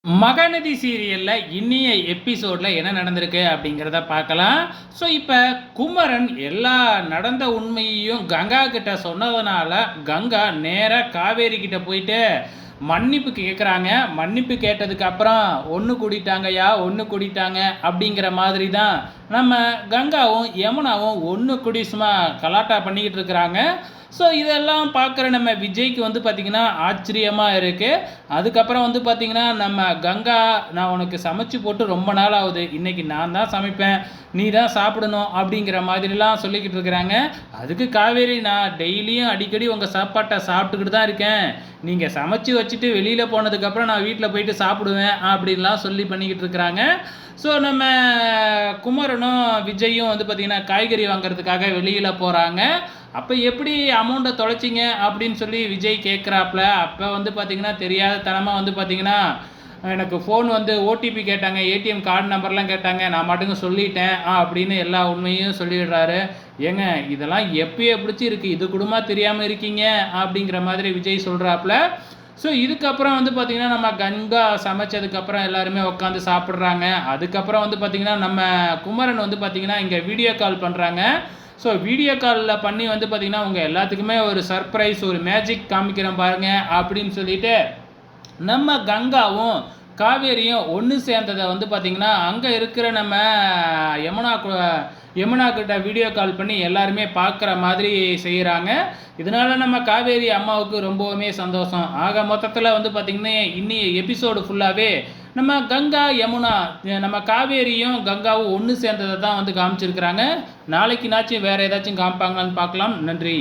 மகநதி சீரியல்ல இன்னிய எபிசோட்ல என்ன நடந்திருக்கு அப்படிங்கிறத பார்க்கலாம். ஸோ இப்போ குமரன் எல்லா நடந்த உண்மையையும் கங்கா கிட்ட சொன்னதுனால கங்கா நேரா காவேரி கிட்ட போயிட்டு மன்னிப்பு கேட்குறாங்க. மன்னிப்பு கேட்டதுக்கு அப்புறம் ஒன்று கூடிட்டாங்கய்யா, ஒன்று கூடிட்டாங்க அப்படிங்கிற மாதிரி தான் நம்ம கங்காவும் யமுனாவும் ஒன்று கூடி சும்மா கலாட்டா பண்ணிக்கிட்டு இருக்கிறாங்க. ஸோ இதெல்லாம் பார்க்குற நம்ம விஜய்க்கு வந்து பார்த்திங்கன்னா ஆச்சரியமாக இருக்குது. அதுக்கப்புறம் வந்து பார்த்திங்கன்னா நம்ம கங்கா, நான் உனக்கு சமைச்சு போட்டு ரொம்ப நாள் ஆகுது, இன்றைக்கி நான் தான் சமைப்பேன், நீ தான் சாப்பிடணும் அப்படிங்கிற மாதிரிலாம் சொல்லிக்கிட்டு இருக்கிறாங்க. அதுக்கு காவேரி, நான் டெய்லியும் அடிக்கடி உங்கள் சாப்பாட்டை சாப்பிட்டுக்கிட்டு தான் இருக்கேன், நீங்கள் சமைச்சு வச்சுட்டு வெளியில் போனதுக்கப்புறம் நான் வீட்டில் போயிட்டு சாப்பிடுவேன் அப்படின்லாம் சொல்லி பண்ணிக்கிட்டு இருக்கிறாங்க. ஸோ நம்ம குமரனும் விஜயும் வந்து பார்த்திங்கன்னா காய்கறி வாங்குறதுக்காக வெளியில் போகிறாங்க. அப்போ எப்படி அமௌண்ட்டை தொலைச்சிங்க அப்படின்னு சொல்லி விஜய் கேட்குறாப்புல. அப்போ வந்து பார்த்திங்கன்னா தெரியாத தனமாக வந்து பார்த்திங்கன்னா எனக்கு ஃபோன் வந்து ஓடிபி கேட்டாங்க, ஏடிஎம் கார்டு நம்பர்லாம் கேட்டாங்க, நான் மட்டுங்க சொல்லிட்டேன் அப்படின்னு எல்லா உண்மையும் சொல்லிடுறாரு. ஏங்க இதெல்லாம் எப்பயே பிடிச்சி இருக்குது, இது கூடமா தெரியாமல் இருக்கீங்க அப்படிங்கிற மாதிரி விஜய் சொல்கிறாப்புல. ஸோ இதுக்கப்புறம் வந்து பார்த்திங்கன்னா நம்ம கங்கா சமைச்சதுக்கப்புறம் எல்லாருமே உட்காந்து சாப்பிட்றாங்க. அதுக்கப்புறம் வந்து பார்த்திங்கன்னா நம்ம குமரன் வந்து பார்த்திங்கன்னா இங்கே வீடியோ கால் பண்ணுறாங்க. ஸோ வீடியோ காலில் பண்ணி வந்து பார்த்திங்கன்னா உங்கள் எல்லாத்துக்குமே ஒரு சர்ப்ரைஸ், ஒரு மேஜிக் காமிக்கிறேன் பாருங்கள் அப்படின்னு சொல்லிட்டு நம்ம கங்காவும் காவேரியும் ஒன்று சேர்ந்ததை வந்து பார்த்திங்கன்னா அங்கே இருக்கிற நம்ம யமுனா கிட்ட வீடியோ கால் பண்ணி எல்லாருமே பார்க்குற மாதிரி செய்கிறாங்க. இதனால் நம்ம காவேரி அம்மாவுக்கு ரொம்பவுமே சந்தோஷம். ஆக மொத்தத்தில் வந்து பார்த்திங்கன்னா இன்னி எபிசோடு ஃபுல்லாகவே நம்ம கங்கா யமுனா, நம்ம காவேரியும் கங்காவும் ஒன்று சேர்ந்ததை தான் வந்து காமிச்சிருக்கிறாங்க. நாளைக்கு நாச்சும் வேறு ஏதாச்சும் காமிப்பாங்களான்னு பார்க்கலாம். நன்றி.